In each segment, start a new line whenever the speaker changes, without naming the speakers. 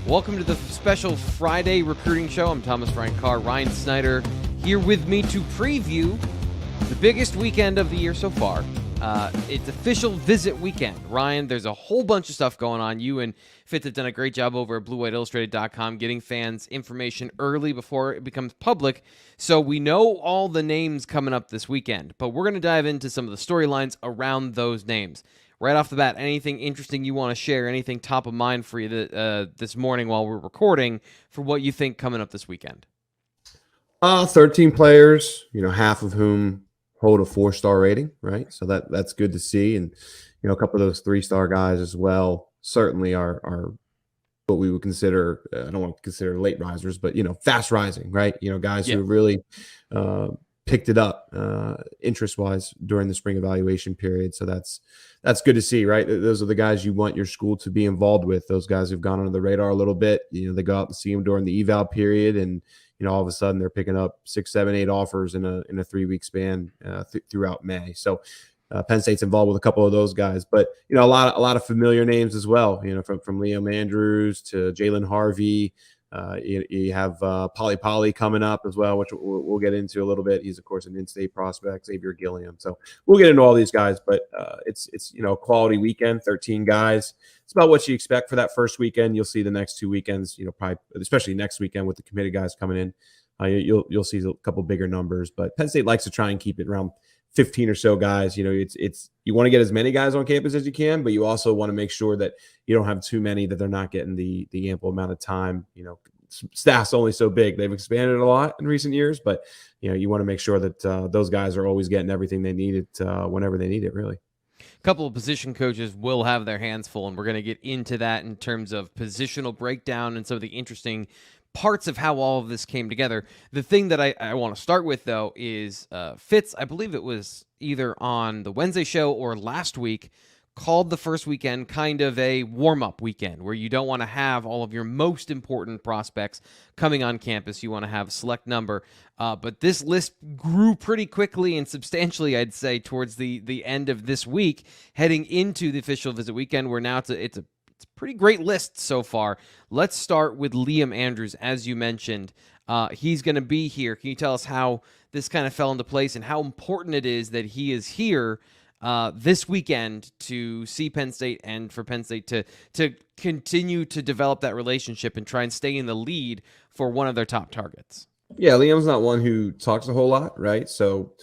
Welcome to the special Friday recruiting show. I'm Thomas Frank Carr. Ryan Snyder here with me to preview the biggest weekend of the year so far. It's official visit weekend. Ryan, there's a whole bunch of stuff going on. You and Fitz have done a great job over at BlueWhiteIllustrated.com getting fans information early before it becomes public. So we know all the names coming up this weekend, but we're going to dive into some of the storylines around those names. Right off the bat, anything interesting you want to share, anything top of mind for you this morning while we're recording for what you think coming up this weekend?
13 players, half of whom hold a 4-star rating, right? So that's good to see. And, a couple of those 3-star guys as well certainly are what we would consider, I don't want to consider late risers, but, fast rising, right? Guys who really picked it up interest-wise during the spring evaluation period. So that's good to see, right? Those are the guys you want your school to be involved with. Those guys who've gone under the radar a little bit. They go out and see them during the eval period, and all of a sudden they're picking up 6, 7, 8 offers in a 3-week span throughout May. So Penn State's involved with a couple of those guys, but a lot of familiar names as well. From Liam Andrews to Jalen Harvey. You have Poly coming up as well, which we'll get into a little bit. He's of course an in-state prospect, Xavier Gilliam. So we'll get into all these guys, but it's a quality weekend, 13 guys. It's about what you expect for that first weekend. You'll see the next 2 weekends, probably especially next weekend with the committed guys coming in. You'll see a couple bigger numbers, but Penn State likes to try and keep it around 15 or so guys. It's you want to get as many guys on campus as you can, but you also want to make sure that you don't have too many that they're not getting the ample amount of time. Staff's only so big. They've expanded a lot in recent years, but you want to make sure that those guys are always getting everything they need whenever they need it, really.
A couple of position coaches will have their hands full, and we're going to get into that in terms of positional breakdown and some of the interesting parts of how all of this came together. The thing that I want to start with, though, is Fitz, I believe it was either on the Wednesday show or last week, called the first weekend kind of a warm-up weekend where you don't want to have all of your most important prospects coming on campus. You want to have a select number. But this list grew pretty quickly and substantially, I'd say, towards the end of this week, heading into the official visit weekend, where now it's a pretty great list so far. Let's start with Liam Andrews. As you mentioned, he's going to be here. Can you tell us how this kind of fell into place and how important it is that he is here this weekend to see Penn State and for Penn State to continue to develop that relationship and try and stay in the lead for one of their top targets?
Yeah, Liam's not one who talks a whole lot, right? So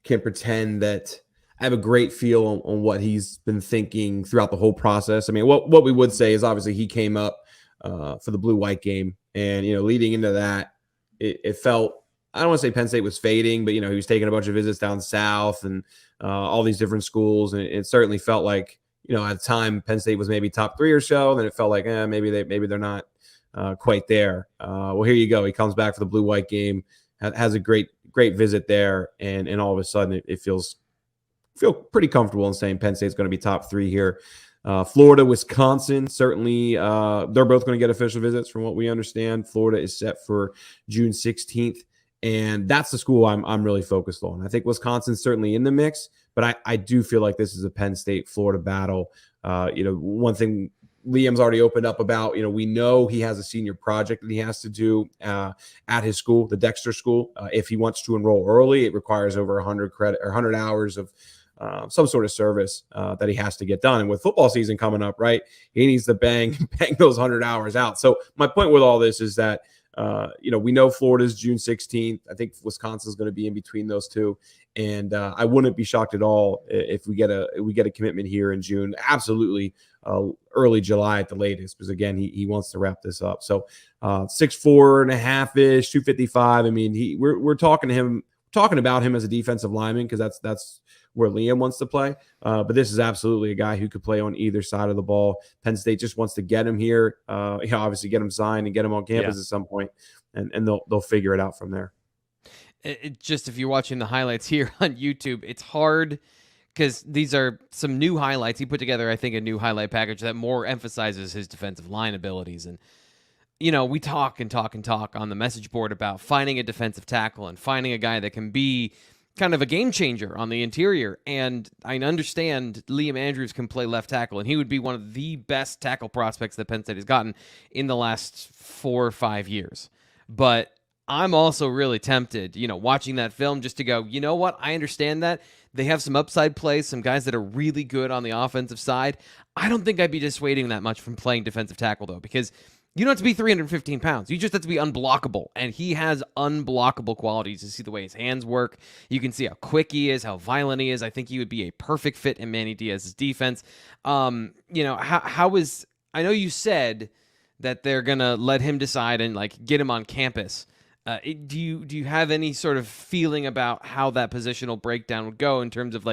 can't pretend that I have a great feel on what he's been thinking throughout the whole process. I mean, what we would say is obviously he came up for the blue-white game, and leading into that, it felt, I don't want to say Penn State was fading, but he was taking a bunch of visits down south and all these different schools, and it certainly felt like at the time Penn State was maybe top 3 or so. Then it felt like maybe they're not quite there. Well, here you go. He comes back for the blue-white game, has a great visit there, and all of a sudden it feel pretty comfortable in saying Penn State's going to be top 3 here. Florida, Wisconsin, certainly they're both going to get official visits from what we understand. Florida is set for June 16th, and that's the school I'm really focused on. I think Wisconsin's certainly in the mix, but I do feel like this is a Penn State-Florida battle. One thing Liam's already opened up about, we know he has a senior project that he has to do at his school, the Dexter School. If he wants to enroll early, it requires over 100 credit or 100 hours of some sort of service that he has to get done. And with football season coming up, right, he needs to bang those 100 hours out. So my point with all this is that, we know Florida's June 16th. I think Wisconsin's going to be in between those two. And I wouldn't be shocked at all if we get a commitment here in June. Absolutely early July at the latest, because again, he wants to wrap this up. So 6'4.5-ish, 255. I mean, we're talking about him as a defensive lineman, because that's where Liam wants to play. But this is absolutely a guy who could play on either side of the ball. Penn State just wants to get him here, obviously get him signed and get him on campus at some point, and they'll figure it out from there.
It just, if you're watching the highlights here on YouTube, it's hard because these are some new highlights. He put together, I think, a new highlight package that more emphasizes his defensive line abilities. And we talk on the message board about finding a defensive tackle and finding a guy that can be kind of a game changer on the interior. And I understand Liam Andrews can play left tackle, and he would be one of the best tackle prospects that Penn State has gotten in the last 4 or 5 years. But I'm also really tempted, watching that film just to go, you know what? I understand that. They have some upside plays, some guys that are really good on the offensive side. I don't think I'd be dissuading that much from playing defensive tackle, though, because you don't have to be 315 pounds. You just have to be unblockable. And he has unblockable qualities. You see the way his hands work. You can see how quick he is, how violent he is. I think he would be a perfect fit in Manny Diaz's defense. I know you said that they're going to let him decide and get him on campus. Do you have any sort of feeling about how that positional breakdown would go in terms of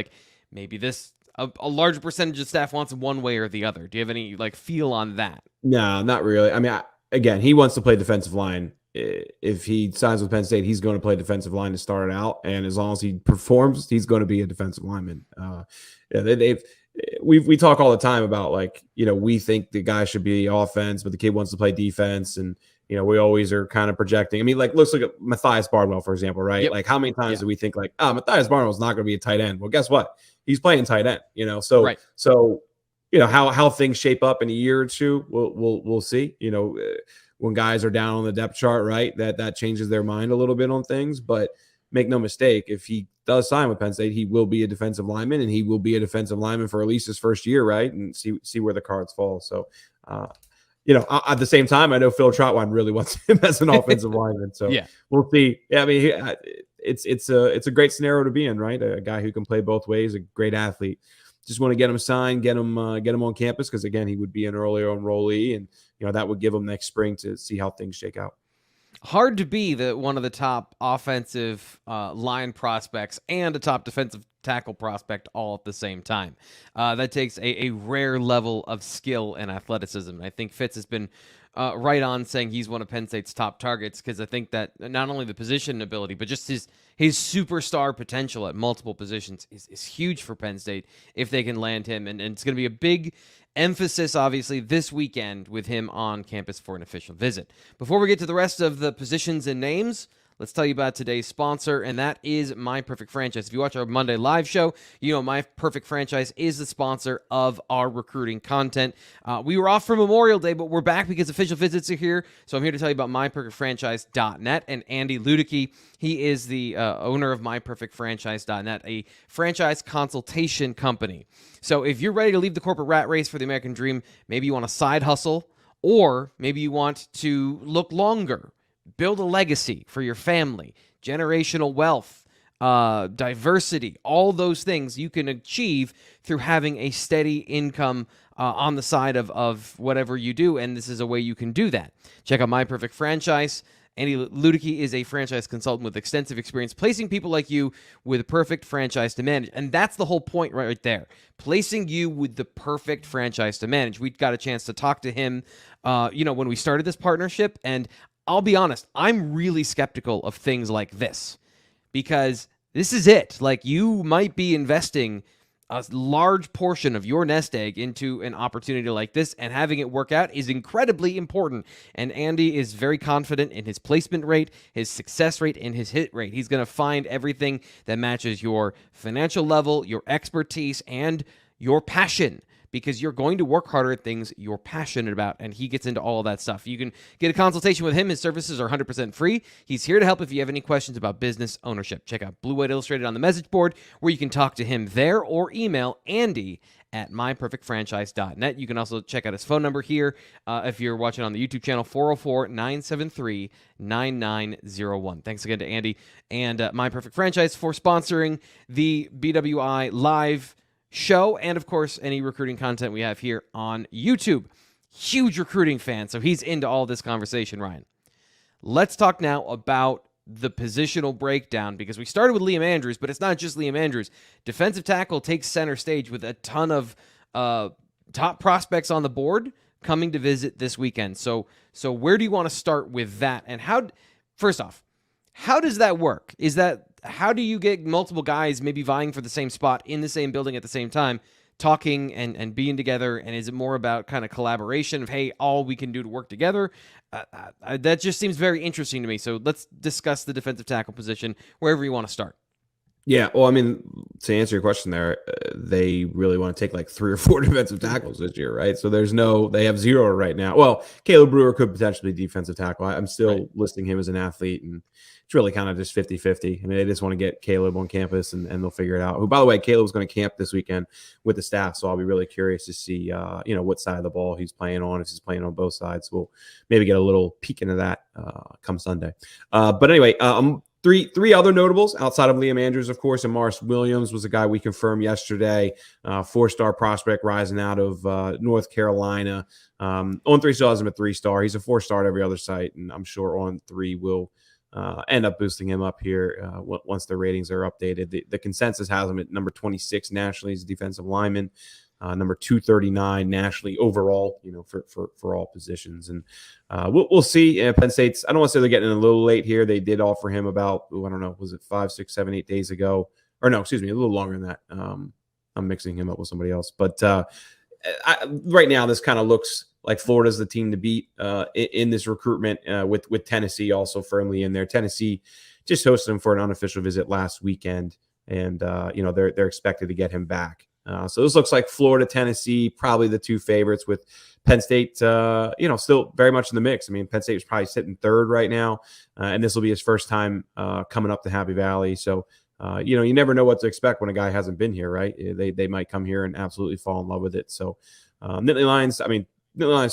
maybe a larger percentage of staff wants one way or the other? Do you have any feel on that?
No, not really. I mean, again, he wants to play defensive line. If he signs with Penn State, he's going to play defensive line to start out, and as long as he performs, he's going to be a defensive lineman. We talk all the time about we think the guy should be offense, but the kid wants to play defense, and we always are kind of projecting. I mean, let's look at Matthias Barnwell, for example, right?
Yep.
How many times do we think Matthias Barnwell's not going to be a tight end? Well, guess what? He's playing tight end, so
right.
So how things shape up in a year or two, we'll see. When guys are down on the depth chart, right, that changes their mind a little bit on things. But make no mistake, if he does sign with Penn State, he will be a defensive lineman, and he will be a defensive lineman for at least his first year, right? And see where the cards fall. So, at the same time, I know Phil Trotwine really wants him as an offensive lineman. So
yeah,
we'll see. Yeah, I mean, it's a great scenario to be in, right? A guy who can play both ways, a great athlete. Just want to get him signed, get him on campus, because again, he would be an earlier enrollee, and that would give him next spring to see how things shake out.
Hard to be one of the top offensive line prospects and a top defensive tackle prospect all at the same time. That takes a rare level of skill and athleticism. I think Fitz has been right on saying he's one of Penn State's top targets, because I think that not only the position ability, but just his superstar potential at multiple positions is huge for Penn State if they can land him. And it's going to be a big emphasis, obviously, this weekend with him on campus for an official visit. Before we get to the rest of the positions and names, let's tell you about today's sponsor, and that is My Perfect Franchise. If you watch our Monday live show, My Perfect Franchise is the sponsor of our recruiting content. We were off for Memorial Day, but we're back because official visits are here. So I'm here to tell you about MyPerfectFranchise.net and Andy Ludicky. He is the owner of MyPerfectFranchise.net, a franchise consultation company. So if you're ready to leave the corporate rat race for the American dream, maybe you want a side hustle, or maybe you want to look longer, build a legacy for your family, generational wealth, diversity, all those things you can achieve through having a steady income on the side of whatever you do, and this is a way you can do that. Check out My Perfect Franchise. Andy Ludicky is a franchise consultant with extensive experience placing people like you with a perfect franchise to manage. And that's the whole point right there. Placing you with the perfect franchise to manage. We got a chance to talk to him, when we started this partnership. And I'll be honest, I'm really skeptical of things like this, because this is it. You might be investing a large portion of your nest egg into an opportunity like this, and having it work out is incredibly important. And Andy is very confident in his placement rate, his success rate, and his hit rate. He's going to find everything that matches your financial level, your expertise, and your passion, because you're going to work harder at things you're passionate about, and he gets into all of that stuff. You can get a consultation with him. His services are 100% free. He's here to help if you have any questions about business ownership. Check out Blue White Illustrated on the message board, where you can talk to him there, or email Andy at myperfectfranchise.net. You can also check out his phone number here if you're watching on the YouTube channel, 404-973-9901. Thanks again to Andy and My Perfect Franchise for sponsoring the BWI Live show, and of course any recruiting content we have here on YouTube. Huge recruiting fan, so he's into all this conversation. Ryan, let's talk now about the positional breakdown, because we started with Liam Andrews, but it's not just Liam Andrews. Defensive tackle takes center stage with a ton of top prospects on the board coming to visit this weekend. So where do you want to start with that? And first off, how does that work? How do you get multiple guys maybe vying for the same spot in the same building at the same time, talking and being together? And is it more about kind of collaboration of, hey, all we can do to work together? That just seems very interesting to me. So let's discuss the defensive tackle position wherever you want to start.
Yeah, well, I mean, to answer your question there, they really want to take like 3 or 4 defensive tackles this year, right? So they have 0 right now. Well, Caleb Brewer could potentially be defensive tackle. I'm
Right.
still listing him as an athlete, and it's really kind of just 50-50. I mean, they just want to get Caleb on campus, and they'll figure it out. Who, by the way, Caleb's going to camp this weekend with the staff, so I'll be really curious to see, what side of the ball he's playing on. If he's playing on both sides, we'll maybe get a little peek into that come Sunday. But anyway, Three other notables outside of Liam Andrews, of course, and Morris Williams was a guy we confirmed yesterday. 4-star prospect rising out of North Carolina. On 3 still has him at 3-star. He's a 4-star at every other site, and I'm sure on 3 will end up boosting him up here once the ratings are updated. The consensus has him at number 26 nationally as a defensive lineman. Number 239 nationally overall, for all positions. And we'll see. Penn State's, I don't want to say they're getting in a little late here. They did offer him about, I don't know, was it 5, 6, 7, 8 days ago? Or no, excuse me, a little longer than that. I'm mixing him up with somebody else. But right now, this kind of looks like Florida's the team to beat in this recruitment with Tennessee also firmly in there. Tennessee just hosted him for an unofficial visit last weekend. And, they're expected to get him back. So this looks like Florida, Tennessee, probably the 2 favorites, with Penn State, still very much in the mix. I mean, Penn State is probably sitting 3rd right now, and this will be his first time coming up to Happy Valley. So, you never know what to expect when a guy hasn't been here, right? They might come here and absolutely fall in love with it. So, Nittany Lions,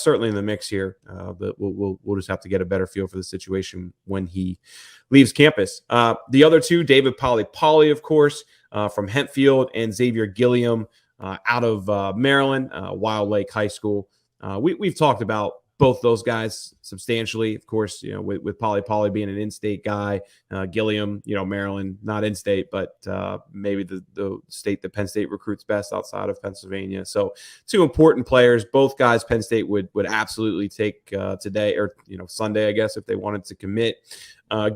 certainly in the mix here, but we'll just have to get a better feel for the situation when he leaves campus. The other 2, David Poly, of course, from Hempfield, and Xavier Gilliam out of Maryland, Wild Lake High School. We've talked about both those guys substantially, of course, with Poly being an in-state guy, Gilliam, Maryland, not in-state, but maybe the state that Penn State recruits best outside of Pennsylvania. So 2 important players, both guys Penn State would absolutely take today, or, Sunday, I guess, if they wanted to commit.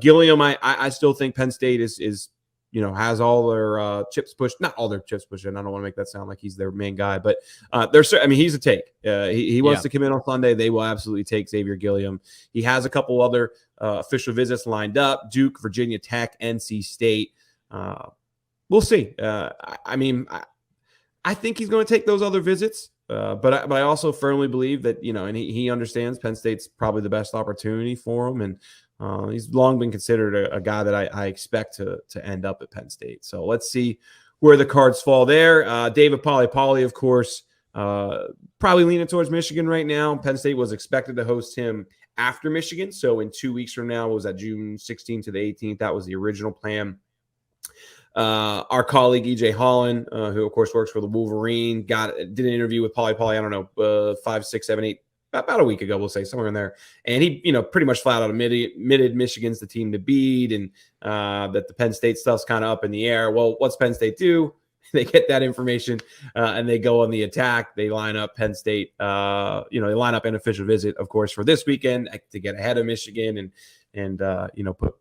Gilliam, I still think Penn State is has all their chips pushed, not all their chips pushed in. I don't want to make that sound like he's their main guy, but he's a take. He wants to come in on Sunday. They will absolutely take Xavier Gilliam. He has a couple other official visits lined up: Duke, Virginia Tech, NC State. We'll see. I think he's going to take those other visits, but I also firmly believe that, and he understands Penn State's probably the best opportunity for him, and he's long been considered a guy that I expect to end up at Penn State. So let's see where the cards fall there. David Poly, of course, probably leaning towards Michigan right now. Penn State was expected to host him after Michigan. So in 2 weeks from now, was that June 16th to the 18th? That was the original plan. Our colleague EJ Holland, who of course works for the Wolverine, did an interview with Poly. I don't know, 5, 6, 7, 8. About a week ago, we'll say, somewhere in there. And he, pretty much flat out admitted Michigan's the team to beat, and that the Penn State stuff's kind of up in the air. Well, what's Penn State do? They get that information and they go on the attack. They line up Penn State, they line up an official visit, of course, for this weekend to get ahead of Michigan and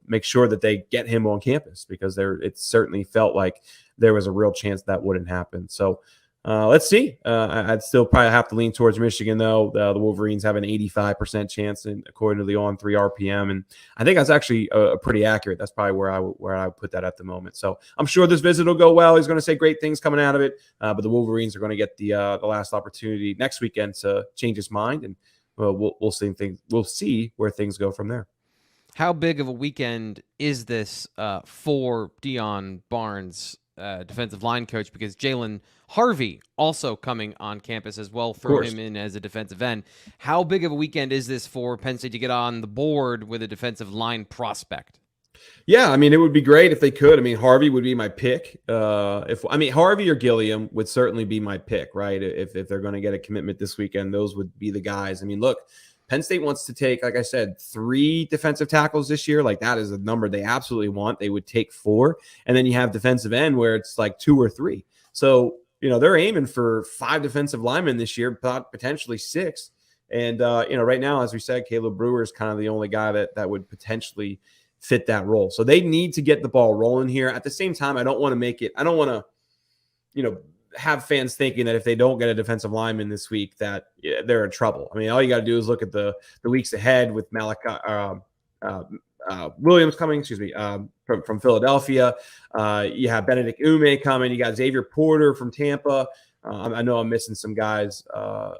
make sure that they get him on campus, because it certainly felt like there was a real chance that wouldn't happen. So, let's see. I'd still probably have to lean towards Michigan, though. The Wolverines have an 85% chance, and according to the On3 RPM, and I think that's actually pretty accurate. That's probably where I would put that at the moment. So I'm sure this visit will go well. He's going to say great things coming out of it, but the Wolverines are going to get the last opportunity next weekend to change his mind, and we'll see We'll see where things go from there.
How big of a weekend is this for Dion Barnes, defensive line coach? Because Jalen Harvey also coming on campus as well. Throw him in as a defensive end. How big of a weekend is this for Penn State to get on the board with a defensive line prospect?
Yeah, it would be great if they could. Harvey would be my pick. Harvey or Gilliam would certainly be my pick, right? If they're going to get a commitment this weekend, those would be the guys. Look, Penn State wants to take, like I said, 3 defensive tackles this year. Like, that is a number they absolutely want. They would take 4. And then you have defensive end where it's like 2 or 3. So, they're aiming for 5 defensive linemen this year, potentially 6. And, right now, as we said, Caleb Brewer is kind of the only guy that would potentially fit that role. So they need to get the ball rolling here. At the same time, I don't want to have fans thinking that if they don't get a defensive lineman this week, that they're in trouble. All you got to do is look at the weeks ahead with Williams coming, from Philadelphia. You have Benedict Ume coming. You got Xavier Porter from Tampa. I know I'm missing some guys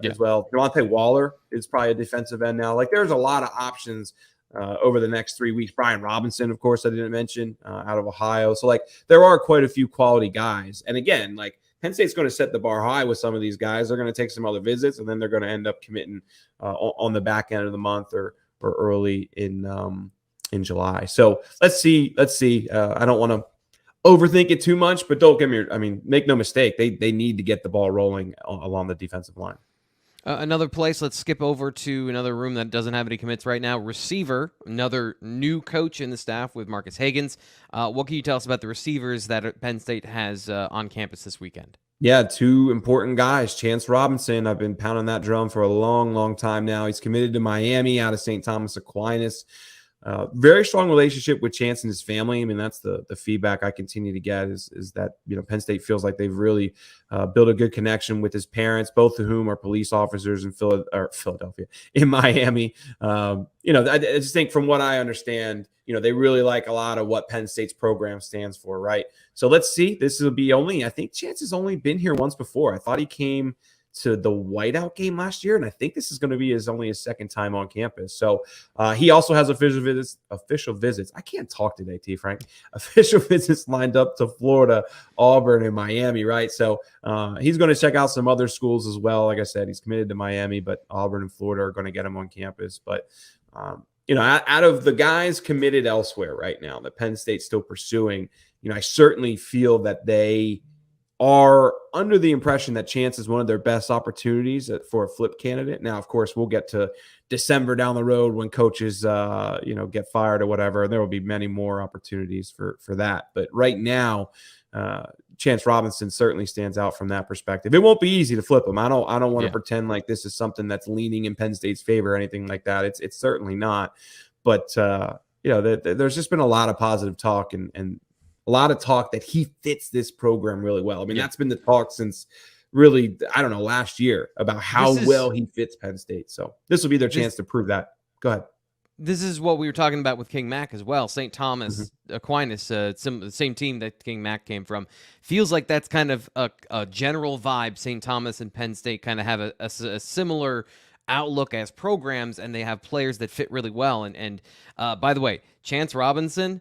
as well. Devontae Waller is probably a defensive end now. Like, there's a lot of options over the next 3 weeks. Brian Robinson, of course, I didn't mention, out of Ohio. So, like, there are quite a few quality guys. And again, like, Penn State's going to set the bar high with some of these guys. They're going to take some other visits, and then they're going to end up committing on the back end of the month or early in July. So let's see. I don't want to overthink it too much, but don't get me. I mean, make no mistake. They need to get the ball rolling along the defensive line.
Another place, let's skip over to another room that doesn't have any commits right now. Receiver, another new coach in the staff with Marcus Hagans. What can you tell us about the receivers that Penn State has on campus this weekend?
Yeah, two important guys. Chance Robinson, I've been pounding that drum for a long, long time now. He's committed to Miami out of St. Thomas Aquinas. Very strong relationship with Chance and his family. I mean, that's the feedback I continue to get is that, Penn State feels like they've really built a good connection with his parents, both of whom are police officers in Philadelphia, in Miami. I just think from what I understand, they really like a lot of what Penn State's program stands for, right? So let's see. This will be I think Chance has only been here once before. I thought he came to the whiteout game last year, and I think this is going to be only his second time on campus. So he also has official visits. I can't talk today, T. Frank. Official visits lined up to Florida, Auburn, and Miami, right? So he's going to check out some other schools as well. Like I said, he's committed to Miami, but Auburn and Florida are going to get him on campus. But out of the guys committed elsewhere right now that Penn State's still pursuing, I certainly feel that they are under the impression that Chance is one of their best opportunities for a flip candidate. Now, of course, we'll get to December down the road when coaches, get fired or whatever, and there will be many more opportunities for that. But right now, Chance Robinson certainly stands out from that perspective. It won't be easy to flip him. I don't want to pretend like this is something that's leaning in Penn State's favor or anything like that. It's certainly not. But there's just been a lot of positive talk and a lot of talk that he fits this program really well. I mean, that's been the talk since really, last year about how well he fits Penn State. So this will be their chance to prove that. Go ahead.
This is what we were talking about with King Mac as well. St. Thomas Aquinas, the same team that King Mac came from. Feels like that's kind of a general vibe. St. Thomas and Penn State kind of have a similar outlook as programs, and they have players that fit really well. And by the way, Chance Robinson,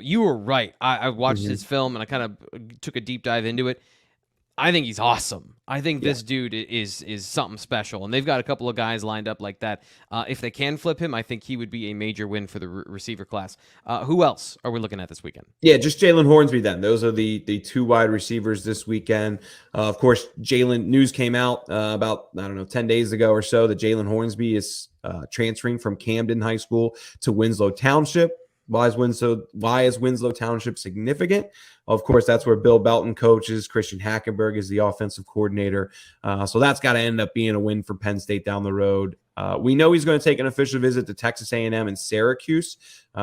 you were right. I watched his film, and I kind of took a deep dive into it. I think he's awesome. I think this dude is something special, and they've got a couple of guys lined up like that. If they can flip him, I think he would be a major win for the receiver class. Who else are we looking at this weekend? Yeah,
just Jalen Hornsby then. Those are the two wide receivers this weekend. Of course, news came out about, 10 days ago or so that Jalen Hornsby is transferring from Camden High School to Winslow Township. Why is Winslow Township significant? Of course, that's where Bill Belton coaches. Christian Hackenberg is the offensive coordinator. So that's got to end up being a win for Penn State down the road. We know he's going to take an official visit to Texas A&M and Syracuse.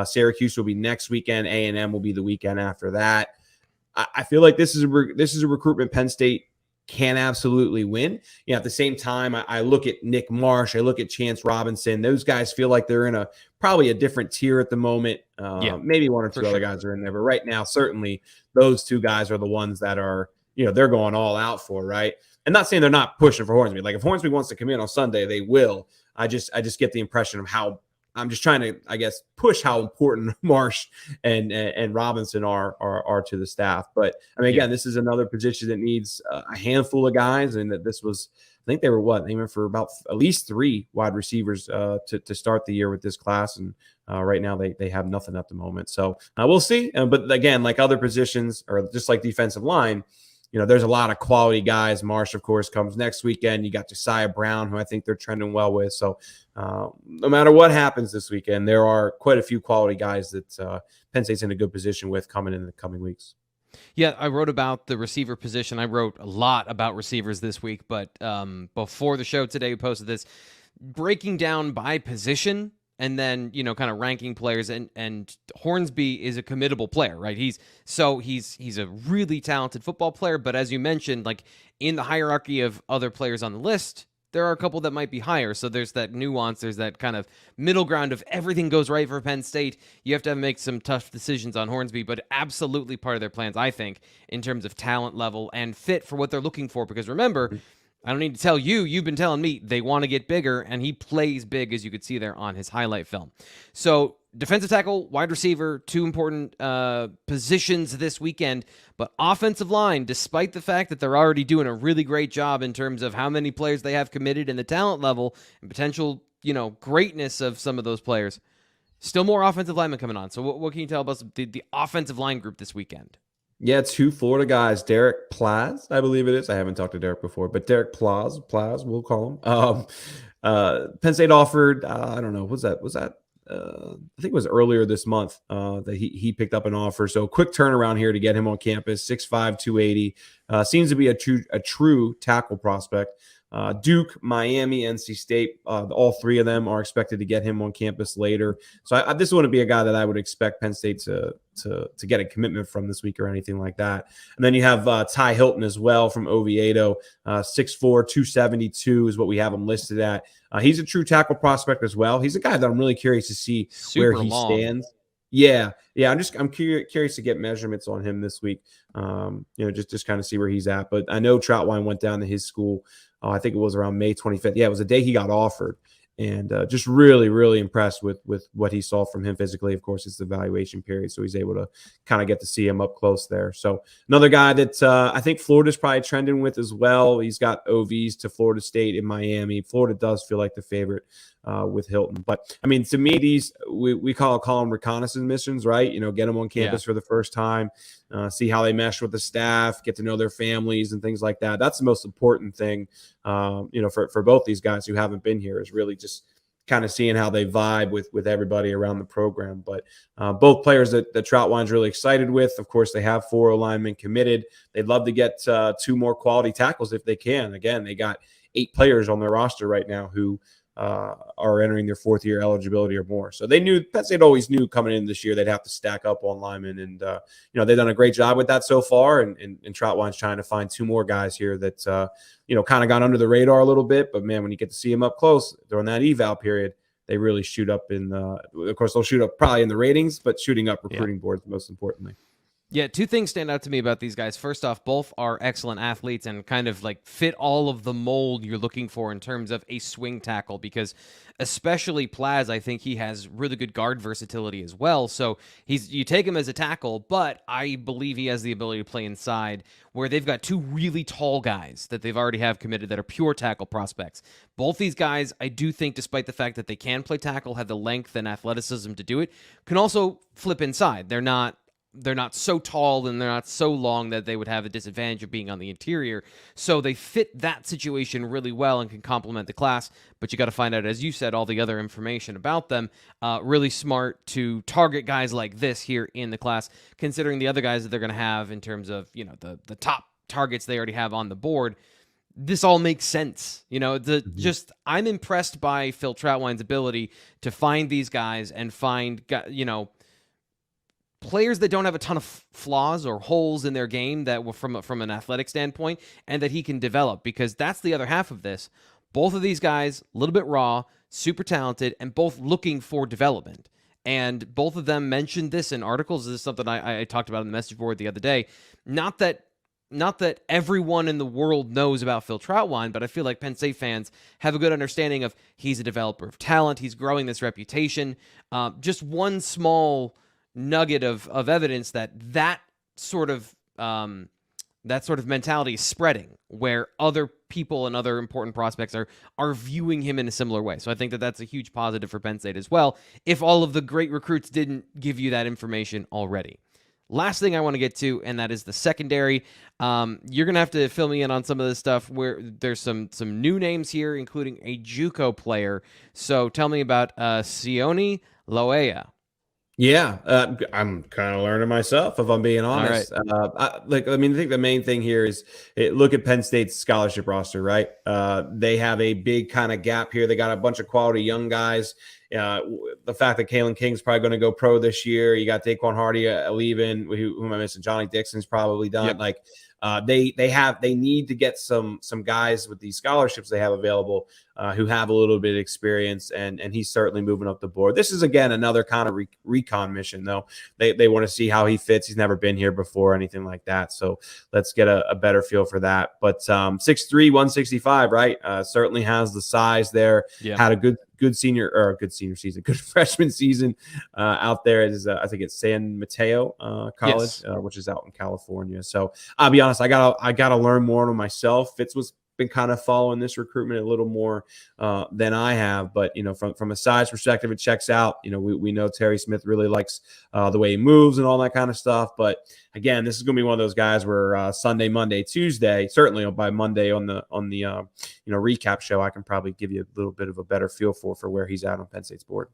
Syracuse will be next weekend. A&M will be the weekend after that. I feel like this is a recruitment Penn State can absolutely win. At the same time, I look at Nick Marsh, I look at Chance Robinson. Those guys feel like they're in probably a different tier at the moment. Maybe one or two other guys are in there, but right now, certainly those two guys are the ones that are, they're going all out for, right? And not saying they're not pushing for Hornsby. Like, if Hornsby wants to come in on Sunday, they will. I just get the impression of how I'm just trying to, I guess, push how important Marsh and Robinson are to the staff. But I mean, again, this is another position that needs a handful of guys, and that this was, I think they were aiming for about at least 3 wide receivers to start the year with this class, and right now they have nothing at the moment. So we'll see. But again, like other positions, or just like defensive line, there's a lot of quality guys. Marsh, of course, comes next weekend. You got Josiah Brown, who I think they're trending well with. So no matter what happens this weekend, there are quite a few quality guys that Penn State's in a good position with coming in the coming weeks.
Yeah, I wrote about the receiver position. I wrote a lot about receivers this week, but before the show today, we posted this breaking down by position, and then, kind of ranking players, and Hornsby is a committable player, right? He's a really talented football player, but as you mentioned, like in the hierarchy of other players on the list, there are a couple that might be higher. So there's that nuance. There's that kind of middle ground of everything goes right for Penn State. You have to make some tough decisions on Hornsby, but absolutely part of their plans, I think, in terms of talent level and fit for what they're looking for. Because remember, I don't need to tell you, you've been telling me they want to get bigger, and he plays big, as you could see there on his highlight film. So defensive tackle, wide receiver, two important positions this weekend. But offensive line, despite the fact that they're already doing a really great job in terms of how many players they have committed and the talent level and potential, greatness of some of those players, still more offensive linemen coming on. So what can you tell us about the offensive line group this weekend?
Yeah, two Florida guys, Derek Plaz, I believe it is. I haven't talked to Derek before, but Derek Plaz, we'll call him. Penn State offered, I don't know, was that? I think it was earlier this month that he picked up an offer. So quick turnaround here to get him on campus. 6'5", 280. Seems to be a true tackle prospect. Duke, Miami, NC State, all three of them are expected to get him on campus later. So this wouldn't be a guy that I would expect Penn State to get a commitment from this week or anything like that. And then you have Ty Hilton as well from Oviedo, 6'4", 272 is what we have him listed at. He's a true tackle prospect as well. He's a guy that I'm really curious to see where he stands. Yeah. I'm curious to get measurements on him this week. Just kind of see where he's at. But I know Troutwine went down to his school. I think it was around May 25th. Yeah, it was the day he got offered. And just really, really impressed with what he saw from him physically. Of course, it's the evaluation period, so he's able to kind of get to see him up close there. So another guy that I think Florida's probably trending with as well. He's got OVs to Florida State and Miami. Florida does feel like the favorite with Hilton. But, I mean, to me, these we call them reconnaissance missions, right? Get them on campus for the first time, see how they mesh with the staff, get to know their families and things like that. That's the most important thing, for both these guys who haven't been here, is really just kind of seeing how they vibe with everybody around the program. But both players that Troutwine's really excited with. Of course, they have 4 linemen committed. They'd love to get 2 more quality tackles if they can. Again, they got 8 players on their roster right now who are entering their 4th year eligibility or more. So Penn State always knew coming in this year they'd have to stack up on linemen, and they've done a great job with that so far. And Troutwine's trying to find 2 more guys here that kind of got under the radar a little bit, but man, when you get to see them up close during that eval period, they really shoot up of course they'll shoot up probably in the ratings, but shooting up recruiting boards most importantly.
Yeah, 2 things stand out to me about these guys. First off, both are excellent athletes and kind of like fit all of the mold you're looking for in terms of a swing tackle, because especially Plaz, I think he has really good guard versatility as well. So you take him as a tackle, but I believe he has the ability to play inside, where they've got 2 really tall guys that they've already have committed that are pure tackle prospects. Both these guys, I do think, despite the fact that they can play tackle, have the length and athleticism to do it, can also flip inside. They're not so tall and they're not so long that they would have a disadvantage of being on the interior. So they fit that situation really well and can complement the class. But you got to find out, as you said, all the other information about them. Really smart to target guys like this here in the class, considering the other guys that they're going to have in terms of, the top targets they already have on the board. This all makes sense. I'm impressed by Phil Troutwine's ability to find these guys and find, players that don't have a ton of flaws or holes in their game that were from an athletic standpoint, and that he can develop, because that's the other half of this. Both of these guys, a little bit raw, super talented, and both looking for development. And both of them mentioned this in articles. This is something I talked about on the message board the other day. Not that everyone in the world knows about Phil Troutwine, but I feel like Penn State fans have a good understanding of he's a developer of talent. He's growing this reputation. Just one small nugget of evidence that sort of mentality is spreading, where other people and other important prospects are viewing him in a similar way. So I think that's a huge positive for Penn State as well, if all of the great recruits didn't give you that information already. Last thing I want to get to, and that is the secondary. You're going to have to fill me in on some of this stuff, where there's some new names here, including a JUCO player. So tell me about Sione Loea.
Yeah, I'm kind of learning myself, if I'm being honest. Right. I think the main thing here is look at Penn State's scholarship roster, right? They have a big kind of gap here. They got a bunch of quality young guys, the fact that Kalen King's probably going to go pro this year. You got Daquan Hardy leaving. Who am I missing? Johnny Dixon's probably done.
Yep.
Like they need to get some guys with these scholarships they have available who have a little bit of experience, and he's certainly moving up the board. This is again another kind of recon mission, though. They want to see how he fits. He's never been here before, anything like that. So let's get a better feel for that. But 6'3", 165, right? Certainly has the size there.
Yeah.
Had a good senior season, good freshman season out there. I think it's San Mateo College,
Yes.
which is out in California. So I'll be honest, I gotta learn more on myself. Fitz was been kind of following this recruitment a little more than I have, but from a size perspective, it checks out. We know Terry Smith really likes the way he moves and all that kind of stuff. But again, this is going to be one of those guys where Sunday, Monday, Tuesday, certainly by Monday on the recap show, I can probably give you a little bit of a better feel for where he's at on Penn State's board.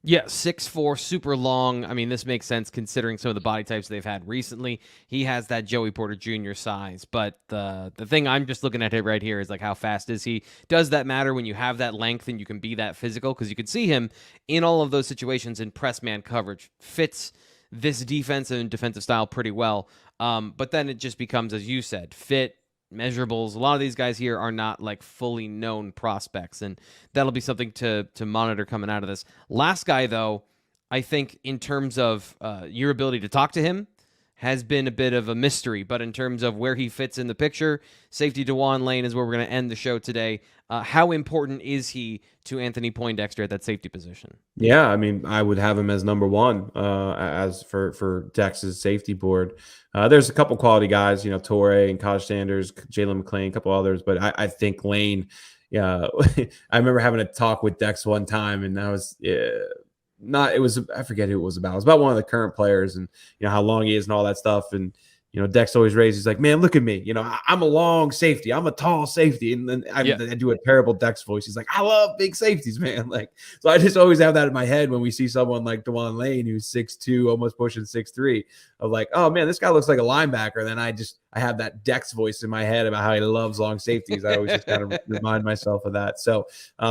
Yeah, 6'4", super long. I mean, this makes sense considering some of the body types they've had recently. He has that Joey Porter Jr. size, but the thing I'm just looking at it right here is like, how fast is he? Does that matter when you have that length and you can be that physical? Because you can see him in all of those situations in press man coverage. Fits this defense and defensive style pretty well. But then it just becomes, as you said, fit, measurables. A lot of these guys here are not like fully known prospects, and that'll be something to monitor coming out of this. Last guy, though, I think in terms of your ability to talk to him has been a bit of a mystery, but in terms of where he fits in the picture, safety DeJuan Lane is where we're going to end the show today. How important is he to Anthony Poindexter at that safety position?
Yeah, I mean, I would have him as number one as for Dex's safety board. There's a couple quality guys, Torrey and Kaj Sanders, Jalen McClain, a couple others, but I think Lane. Yeah, I remember having a talk with Dex one time, and that was I forget who it was about. It was about one of the current players and how long he is and all that stuff. And Dex always raised. He's like, man, look at me. I'm a long safety. I'm a tall safety. And then I do a terrible Dex voice. He's like, I love big safeties, man. Like, so I just always have that in my head when we see someone like DeJuan Lane, who's 6'2", almost pushing 6'3", of like, oh man, this guy looks like a linebacker. Then I have that Dex voice in my head about how he loves long safeties. I always just kind of remind myself of that. So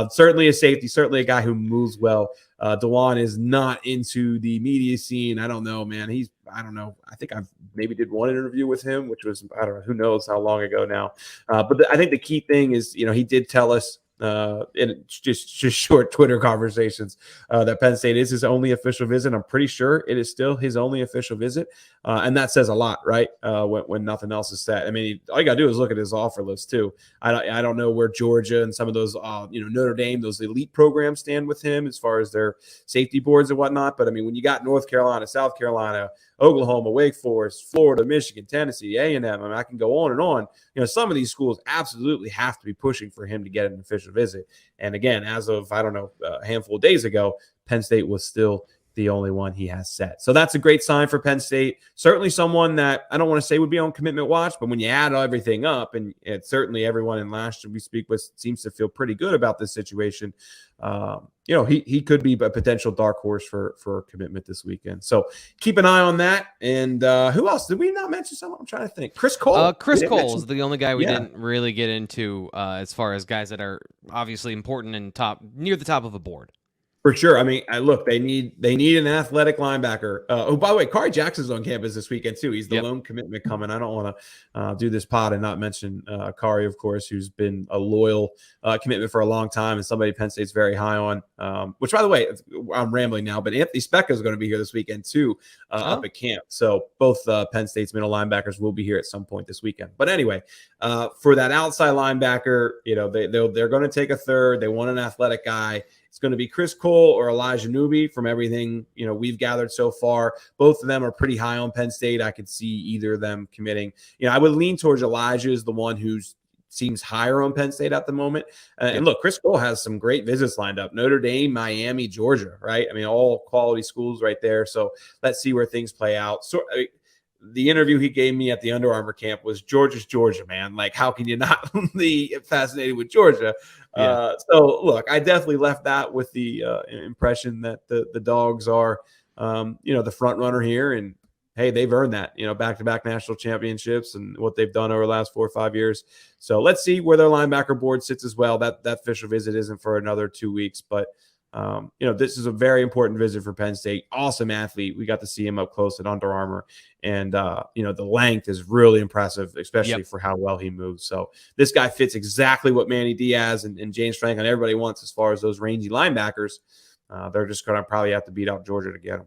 certainly a safety, certainly a guy who moves well. DeJuan is not into the media scene. I don't know, man. I don't know. I think I maybe did one interview with him, which was, I don't know, who knows how long ago now. But I think the key thing is, he did tell us in just short Twitter conversations that Penn State is his only official visit. I'm pretty sure it is still his only official visit. And that says a lot, right? When nothing else is set. I mean, all you got to do is look at his offer list too. I don't know where Georgia and some of those, Notre Dame, those elite programs stand with him as far as their safety boards and whatnot. But I mean, when you got North Carolina, South Carolina, Oklahoma, Wake Forest, Florida, Michigan, Tennessee, A&M. I mean, I can go on and on. Some of these schools absolutely have to be pushing for him to get an official visit. And again, as of, I don't know, a handful of days ago, Penn State was still the only one he has set. So that's a great sign for Penn State. Certainly someone that I don't want to say would be on commitment watch, but when you add everything up, and certainly everyone in last year we speak with seems to feel pretty good about this situation. He could be a potential dark horse for commitment this weekend. So keep an eye on that. And who else? Did we not mention someone? I'm trying to think. Chris Cole.
Chris Cole is the only guy we didn't really get into as far as guys that are obviously important and near the top of a board.
For sure. I mean, look, they need an athletic linebacker. By the way, Kari Jackson's on campus this weekend too. He's the lone commitment coming. I don't want to do this pod and not mention Kari, of course, who's been a loyal commitment for a long time and somebody Penn State's very high on. Which, by the way, I'm rambling now, but Anthony Speca is going to be here this weekend too, up at camp. So both Penn State's middle linebackers will be here at some point this weekend. But anyway, for that outside linebacker, they're going to take a third. They want an athletic guy. It's going to be Chris Cole or Elijah Newby from everything, we've gathered so far. Both of them are pretty high on Penn State. I could see either of them committing. I would lean towards Elijah as the one who seems higher on Penn State at the moment. And look, Chris Cole has some great visits lined up. Notre Dame, Miami, Georgia, right? I mean, all quality schools right there. So let's see where things play out. So the interview he gave me at the Under Armour camp was Georgia's Georgia, man. Like, how can you not be fascinated with Georgia? Yeah. So, look, I definitely left that with the impression that the Dogs are, the front runner here. And, hey, they've earned that, back-to-back national championships and what they've done over the last 4 or 5 years. So let's see where their linebacker board sits as well. That official visit isn't for another 2 weeks. But This is a very important visit for Penn State. Awesome athlete. We got to see him up close at Under Armour. And, the length is really impressive, especially for how well he moves. So this guy fits exactly what Manny Diaz and James Franklin, everybody wants as far as those rangy linebackers. They're just going to probably have to beat out Georgia to get him.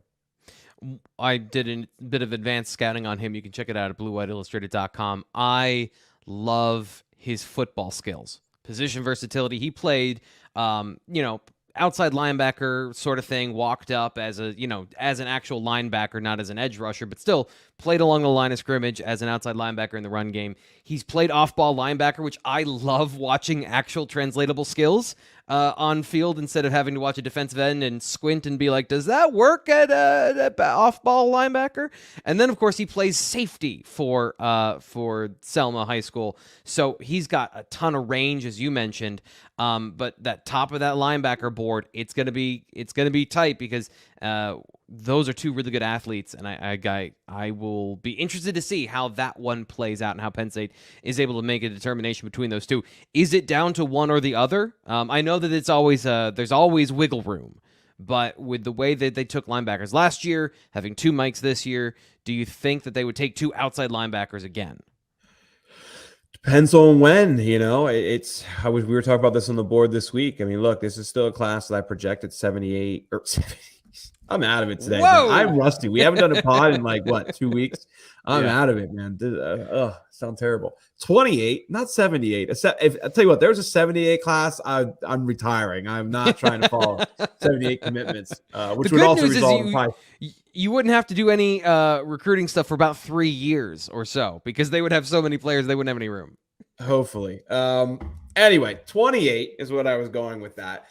I did a bit of advanced scouting on him. You can check it out at bluewhiteillustrated.com. I love his football skills, position versatility. He played, outside linebacker sort of thing, walked up as an actual linebacker, not as an edge rusher, but still played along the line of scrimmage as an outside linebacker in the run game. He's played off-ball linebacker, which I love watching actual translatable skills on field instead of having to watch a defensive end and squint and be like, does that work at off-ball linebacker? And then, of course, he plays safety for Selma High School. So he's got a ton of range, as you mentioned. But that top of that linebacker board, it's gonna be tight because those are two really good athletes, and I will be interested to see how that one plays out and how Penn State is able to make a determination between those two. Is it down to one or the other? I know that it's always there's always wiggle room, but with the way that they took linebackers last year, having two Mikes this year, do you think that they would take two outside linebackers again?
Depends on when, we were talking about this on the board this week. I mean, look, this is still a class that I projected 78 or 70. I'm out of it today. I'm rusty. We haven't done a pod in 2 weeks. I'm out of it, man. Sound terrible. 28, not 78. I'll tell you what, there's a 78 class. I'm retiring. I'm not trying to follow 78 commitments, which would also result in
you wouldn't have to do any recruiting stuff for about 3 years or so because they would have so many players they wouldn't have any room.
Hopefully. Anyway, 28 is what I was going with that.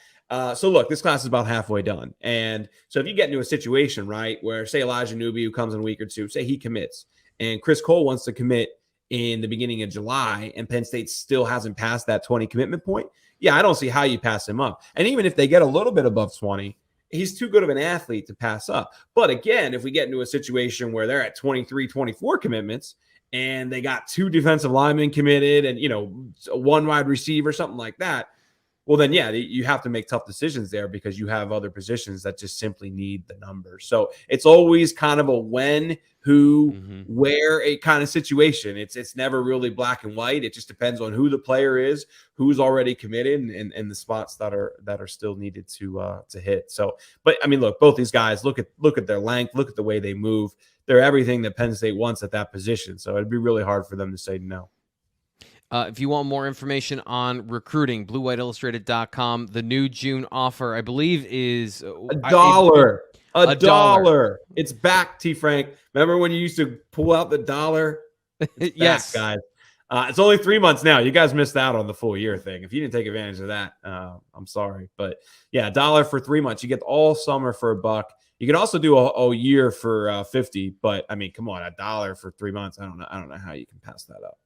So look, this class is about halfway done. And so if you get into a situation, right, where say Elijah Newby, who comes in a week or two, say he commits and Chris Cole wants to commit in the beginning of July and Penn State still hasn't passed that 20 commitment point. Yeah, I don't see how you pass him up. And even if they get a little bit above 20, he's too good of an athlete to pass up. But again, if we get into a situation where they're at 23, 24 commitments and they got two defensive linemen committed and, one wide receiver, something like that, well, then, yeah, you have to make tough decisions there because you have other positions that just simply need the numbers. So it's always kind of a when, who, where a kind of situation. It's never really black and white. It just depends on who the player is, who's already committed, and the spots that are still needed to hit. So, but I mean, look, both these guys, look at their length, look at the way they move. They're everything that Penn State wants at that position. So it'd be really hard for them to say no.
If you want more information on recruiting, bluewhiteillustrated.com. The new June offer, I believe, is
$1. $1. It's back, T. Frank. Remember when you used to pull out the dollar?
Yes,
back, guys. It's only 3 months now. You guys missed out on the full year thing. If you didn't take advantage of that, I'm sorry. But yeah, $1 for 3 months. You get all summer for $1. You can also do a year for 50. But I mean, come on, $1 for 3 months. I don't know how you can pass that up.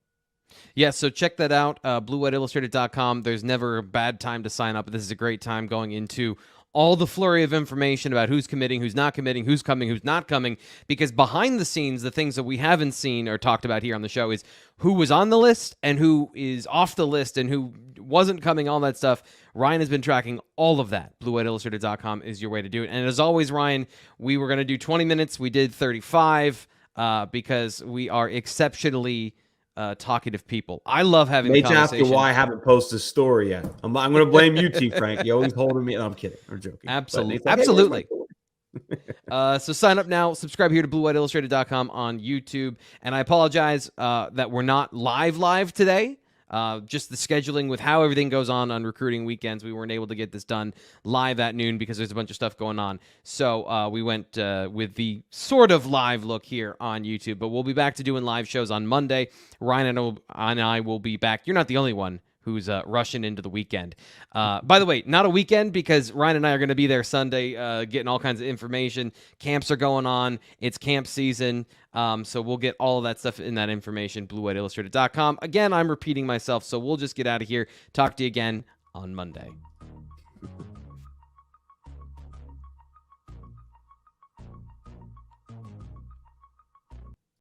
Yeah, so check that out, bluewhiteillustrated.com. There's never a bad time to sign up. This is a great time going into all the flurry of information about who's committing, who's not committing, who's coming, who's not coming, because behind the scenes, the things that we haven't seen or talked about here on the show is who was on the list and who is off the list and who wasn't coming, all that stuff. Ryan has been tracking all of that. bluewhiteillustrated.com is your way to do it. And as always, Ryan, we were going to do 20 minutes. We did 35 because we are exceptionally talkative people. I love having the conversation.
Ask you why I haven't posted a story yet. I'm going to blame you, T. Frank. You always holding me. No, I'm kidding. I'm joking.
Absolutely.
Like,
Absolutely. So sign up now. Subscribe here to bluewhiteillustrated.com on YouTube. And I apologize that we're not live today. Just the scheduling with how everything goes on recruiting weekends. We weren't able to get this done live at noon because there's a bunch of stuff going on. So we went with the sort of live look here on YouTube. But we'll be back to doing live shows on Monday. Ryan and I will be back. You're not the only one who's rushing into the weekend. By the way, not a weekend because Ryan and I are going to be there Sunday getting all kinds of information. Camps are going on. It's camp season. So we'll get all of that stuff in that information, bluewhiteillustrated.com. Again, I'm repeating myself, so we'll just get out of here. Talk to you again on Monday.